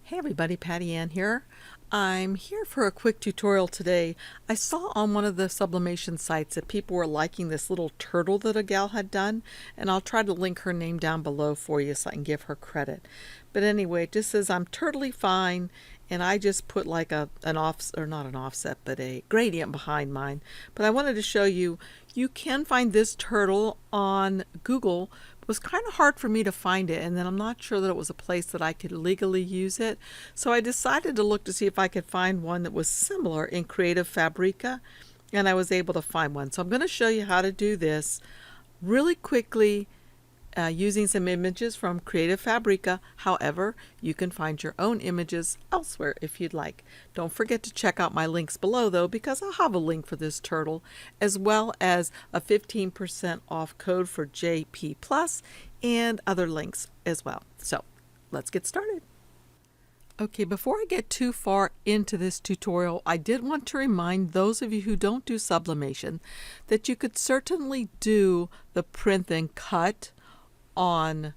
Hey everybody, Patty Ann here. I'm here for a quick tutorial today. I saw on one of the sublimation sites that people were liking this little turtle that a gal had done, and I'll try to link her name down below for you so I can give her credit. But anyway, it just says I'm totally fine, and I just put like an offset, or not an offset, but a gradient behind mine. But I wanted to show you, you can find this turtle on Google. It was kind of hard for me to find it, and then I'm not sure that it was a place that I could legally use it. So I decided to look to see if I could find one that was similar in Creative Fabrica, and I was able to find one. So I'm going to show you how to do this really quickly using some images from Creative Fabrica. However, you can find your own images elsewhere if you'd like. Don't forget to check out my links below though, because I'll have a link for this turtle as well as a 15% off code for JP Plus and other links as well. So let's get started. Okay, before I get too far into this tutorial, I did want to remind those of you who don't do sublimation that you could certainly do the print and cut on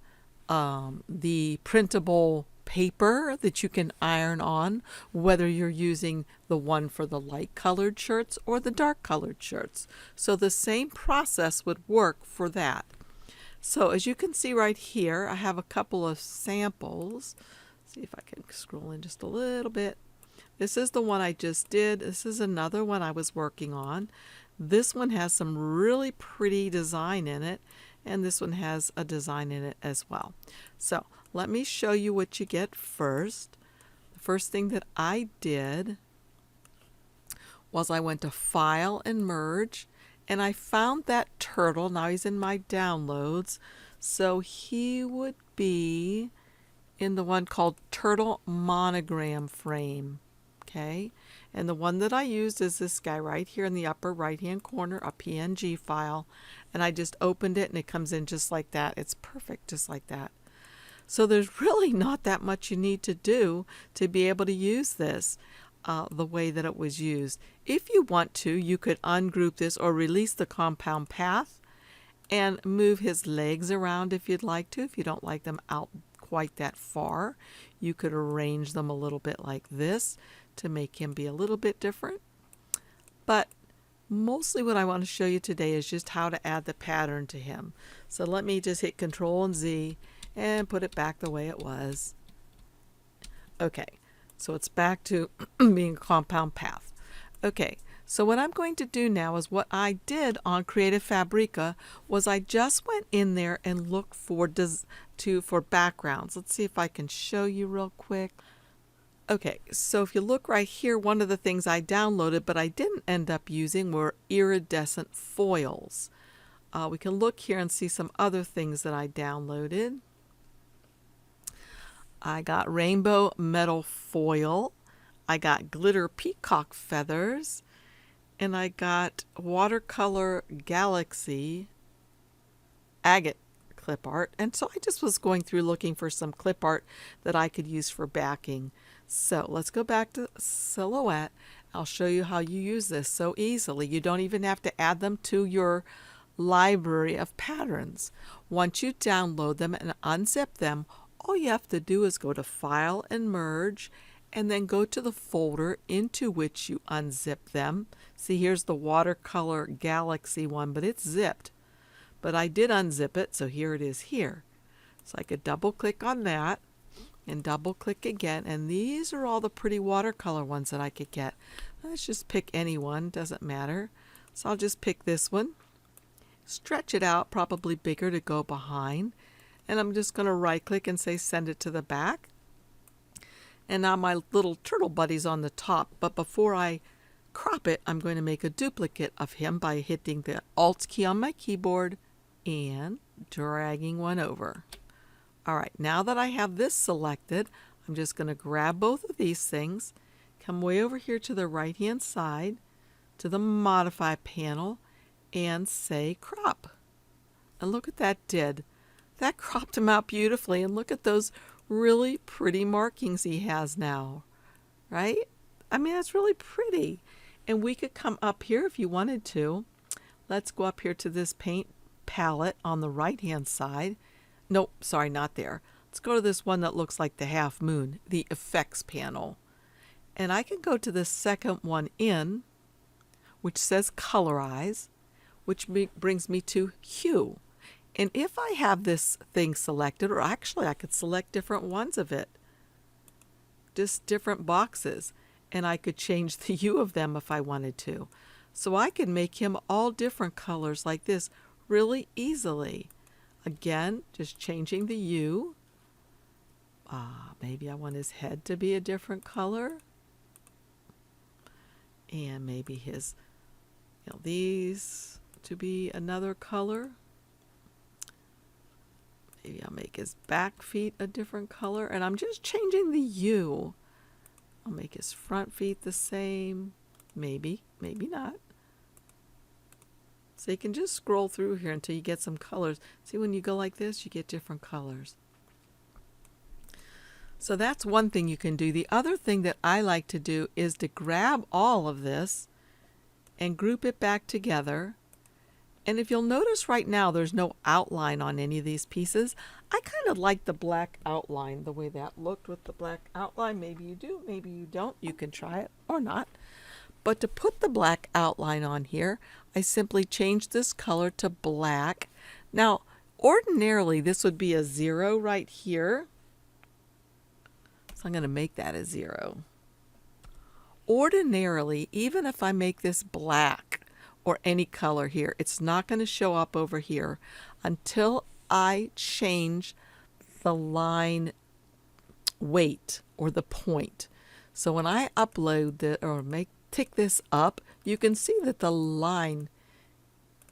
the printable paper that you can iron on, whether you're using the one for the light colored shirts or the dark colored shirts. So the same process would work for that. So as you can see right here, I have a couple of samples. See if I can scroll in just a little bit. This is the one I just did. This is another one I was working on. This one has some really pretty design in it, and this one has a design in it as well. So let me show you what you get first. The first thing that I did was I went to File and Merge, and I found that turtle. Now he's in my downloads, so he would be in the one called Turtle Monogram Frame. Okay, and the one that I used is this guy right here in the upper right hand corner, a PNG file, and I just opened it and it comes in just like that. It's perfect just like that. So there's really not that much you need to do to be able to use this the way that it was used. If you want to, you could ungroup this or release the compound path and move his legs around if you'd like to. If you don't like them out quite that far, you could arrange them a little bit like this to make him be a little bit different. But mostly what I want to show you today is just how to add the pattern to him. So let me just hit Control and Z and put it back the way it was. Okay, so it's back to being a compound path. Okay, so what I'm going to do now is what I did on Creative Fabrica was I just went in there and looked for backgrounds. Let's see if I can show you real quick. Okay, so if you look right here, one of the things I downloaded but I didn't end up using were iridescent foils. We can look here and see some other things that I downloaded. I got rainbow metal foil, I got glitter peacock feathers, and I got watercolor galaxy agate clip art. And so I just was going through looking for some clip art that I could use for backing. So let's go back to Silhouette. I'll show you how you use this so easily. You don't even have to add them to your library of patterns. Once you download them and unzip them, all you have to do is go to File and Merge, and then go to the folder into which you unzip them. See, here's the watercolor galaxy one, but it's zipped. But I did unzip it, so here it is here. So I could double click on that and double click again, and these are all the pretty watercolor ones that I could get. Let's just pick any one, doesn't matter. So I'll just pick this one, stretch it out, probably bigger to go behind, and I'm just going to right click and say send it to the back. And now my little turtle buddy's on the top, but before I crop it, I'm going to make a duplicate of him by hitting the Alt key on my keyboard and dragging one over. All right, now that I have this selected, I'm just going to grab both of these things, come way over here to the right hand side to the Modify panel and say crop. And look what that did. That cropped him out beautifully, and look at those really pretty markings he has now, right? I mean, that's really pretty. And we could come up here if you wanted to. Let's go up here to this paint palette on the right hand side. Nope, sorry, not there. Let's go to this one that looks like the half moon, the effects panel. And I can go to the second one in, which says colorize, which brings me to hue. And if I have this thing selected, or actually I could select different ones of it, just different boxes, and I could change the hue of them if I wanted to. So I could make him all different colors like this really easily. Again, just changing the hue. Maybe I want his head to be a different color. And maybe his, these to be another color. Maybe I'll make his back feet a different color. And I'm just changing the hue. I'll make his front feet the same. Maybe, maybe not. So you can just scroll through here until you get some colors. See, when you go like this, you get different colors. So that's one thing you can do. The other thing that I like to do is to grab all of this and group it back together. And if you'll notice right now, there's no outline on any of these pieces. I kind of like the black outline, the way that looked with the black outline. Maybe you do, maybe you don't. You can try it or not. But to put the black outline on here, I simply change this color to black. Now, ordinarily, this would be a 0 right here. So I'm going to make that a 0. Ordinarily, even if I make this black or any color here, it's not going to show up over here until I change the line weight or the point. So when I upload the or tick this up, you can see that the line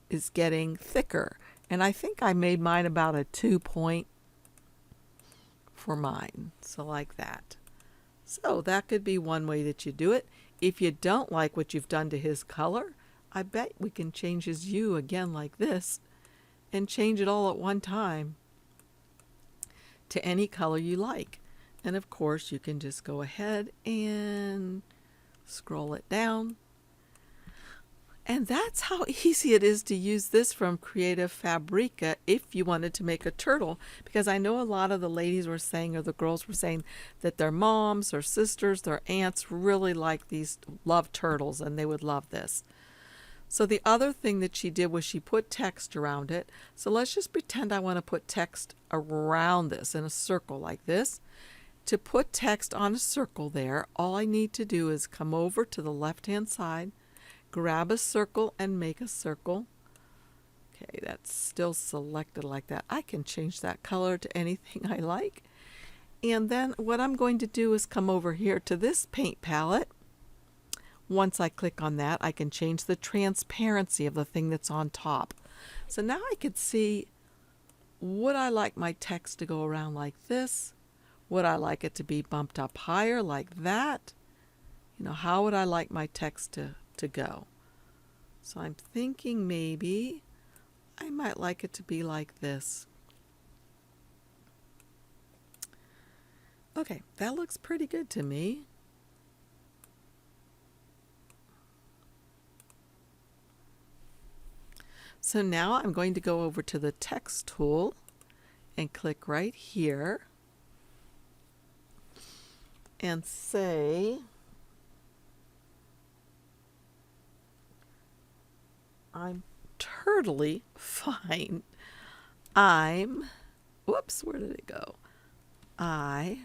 is getting thicker. And I think I made mine about a 2 point for mine. So like that. So that could be one way that you do it. If you don't like what you've done to his color, I bet we can change his hue again like this and change it all at one time to any color you like. And of course you can just go ahead and scroll it down. And that's how easy it is to use this from Creative Fabrica if you wanted to make a turtle. Because I know a lot of the ladies were saying, or the girls were saying, that their moms or sisters, their aunts really like these, love turtles, and they would love this. So the other thing that she did was she put text around it. So let's just pretend I want to put text around this in a circle like this. To put text on a circle there, all I need to do is come over to the left-hand side, grab a circle and make a circle. Okay, that's still selected like that. I can change that color to anything I like. And then what I'm going to do is come over here to this paint palette. Once I click on that, I can change the transparency of the thing that's on top. So now I could see, would I like my text to go around like this? Would I like it to be bumped up higher like that? How would I like my text to go? So I'm thinking maybe I might like it to be like this. Okay, that looks pretty good to me. So now I'm going to go over to the text tool and click right here and say, I'm totally fine. Whoops, where did it go? Oh,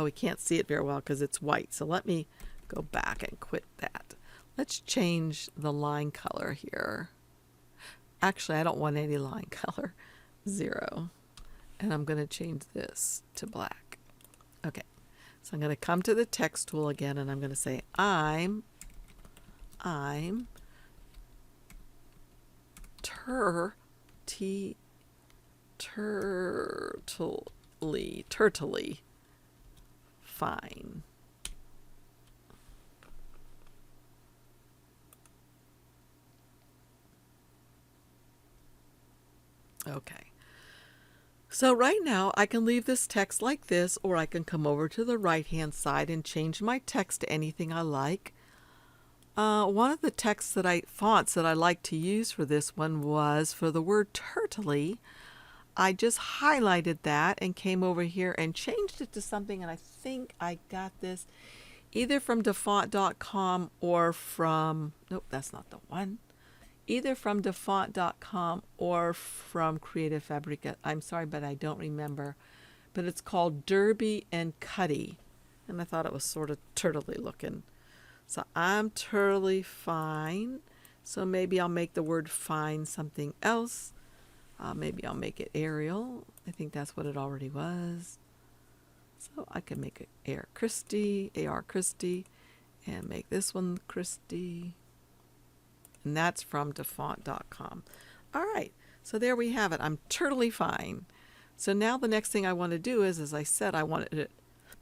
we can't see it very well because it's white. So let me go back and quit that. Let's change the line color here. Actually, I don't want any line color. 0. And I'm going to change this to black. Okay. So I'm going to come to the text tool again and I'm going to say I'm turtly fine. Okay. So right now I can leave this text like this, or I can come over to the right hand side and change my text to anything I like. One of the fonts that I like to use for this one was for the word turtley. I just highlighted that and came over here and changed it to something, and I think I got this either from dafont.com or from, nope, that's not the one. Either from dafont.com or from Creative Fabrica. I'm sorry, but I don't remember. But it's called Derby and Cuddy. And I thought it was sort of turtley looking. So I'm totally fine. So maybe I'll make the word fine something else. Maybe I'll make it Arial. I think that's what it already was. So I can make it AR Christie, and make this one Christie. And that's from dafont.com. All right, so there we have it. I'm totally fine. So now the next thing I want to do is, as I said, I wanted it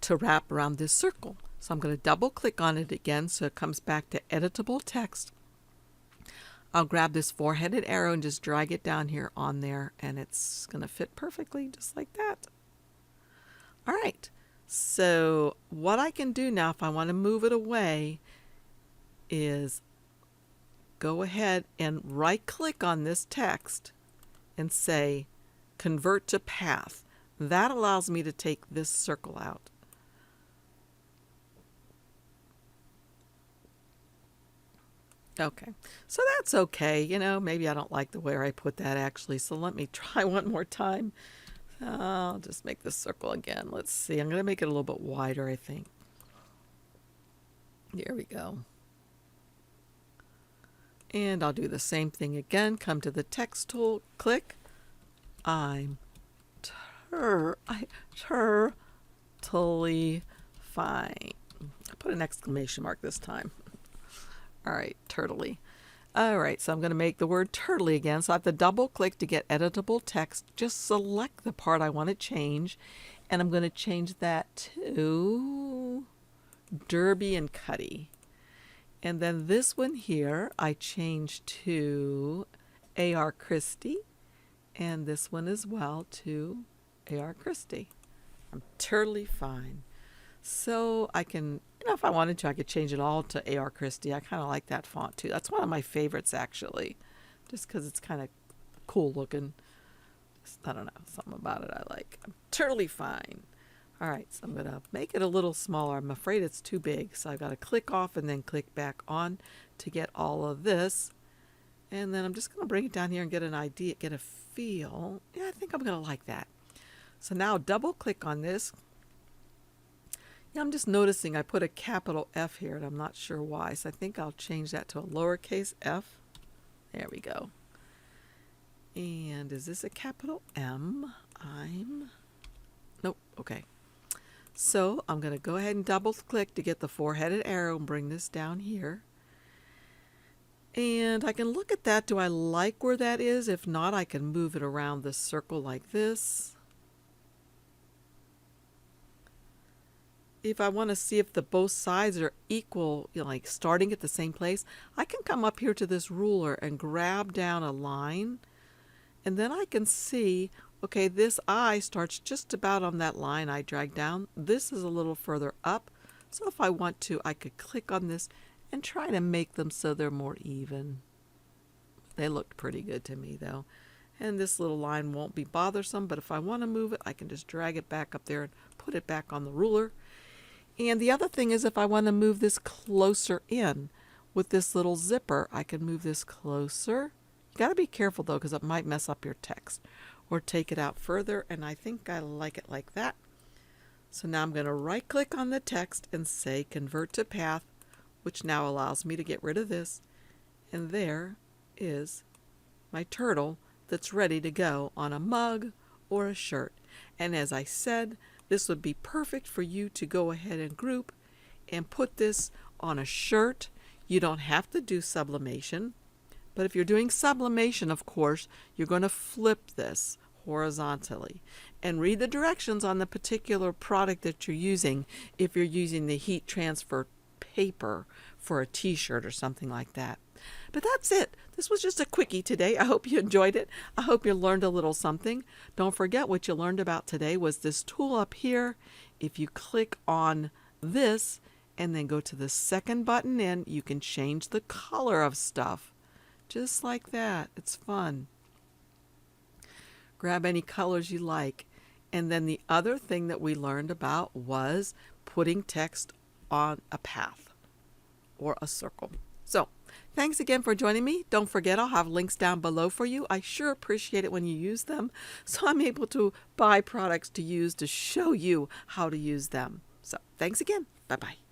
to wrap around this circle. So I'm going to double click on it again so it comes back to editable text. I'll grab this four-headed arrow and just drag it down here on there, and it's going to fit perfectly just like that. All right, so what I can do now if I want to move it away is go ahead and right-click on this text and say convert to path. That allows me to take this circle out. Okay, so that's okay. You know, maybe I don't like the way I put that actually, so let me try one more time. I'll just make this circle again. Let's see. I'm going to make it a little bit wider, I think. There we go. And I'll do the same thing again. Come to the text tool, click. I'm totally fine. I put an exclamation mark this time. All right, turtley. All right, so I'm going to make the word turtley again. So I have to double click to get editable text. Just select the part I want to change. And I'm going to change that to Derby and Cuddy. And then this one here, I changed to AR Christie. And this one as well to AR Christie. I'm totally fine. So I can, you know, if I wanted to, I could change it all to AR Christie. I kind of like that font too. That's one of my favorites actually, just because it's kind of cool looking. Just, I don't know, something about it I like. I'm totally fine. All right, so I'm going to make it a little smaller. I'm afraid it's too big, so I've got to click off and then click back on to get all of this. And then I'm just going to bring it down here and get an idea, get a feel. Yeah, I think I'm going to like that. So now double click on this. Yeah, I'm just noticing I put a capital F here and I'm not sure why. So I think I'll change that to a lowercase f. There we go. And is this a capital M? Nope, okay. So I'm going to go ahead and double click to get the four-headed arrow and bring this down here. And I can look at that. Do I like where that is? If not, I can move it around the circle like this. If I want to see if the both sides are equal, you know, like starting at the same place, I can come up here to this ruler and grab down a line. And then I can see, okay, this eye starts just about on that line I dragged down. This is a little further up. So if I want to, I could click on this and try to make them so they're more even. They looked pretty good to me though. And this little line won't be bothersome, but if I want to move it, I can just drag it back up there and put it back on the ruler. And the other thing is if I want to move this closer in with this little zipper, I can move this closer. You got to be careful though, because it might mess up your text, or take it out further, and I think I like it like that. So now I'm going to right click on the text and say convert to path, which now allows me to get rid of this. And there is my turtle that's ready to go on a mug or a shirt. And as I said, this would be perfect for you to go ahead and group and put this on a shirt. You don't have to do sublimation, but if you're doing sublimation, of course, you're going to flip this horizontally and read the directions on the particular product that you're using if you're using the heat transfer paper for a t-shirt or something like that. But that's it. This was just a quickie today. I hope you enjoyed it. I hope you learned a little something. Don't forget what you learned about today was this tool up here. If you click on this and then go to the second button in, you can change the color of stuff. Just like that. It's fun. grab any colors you like. And then the other thing that we learned about was putting text on a path or a circle. So thanks again for joining me. Don't forget, I'll have links down below for you. I sure appreciate it when you use them, so I'm able to buy products to use to show you how to use them. So thanks again. Bye-bye.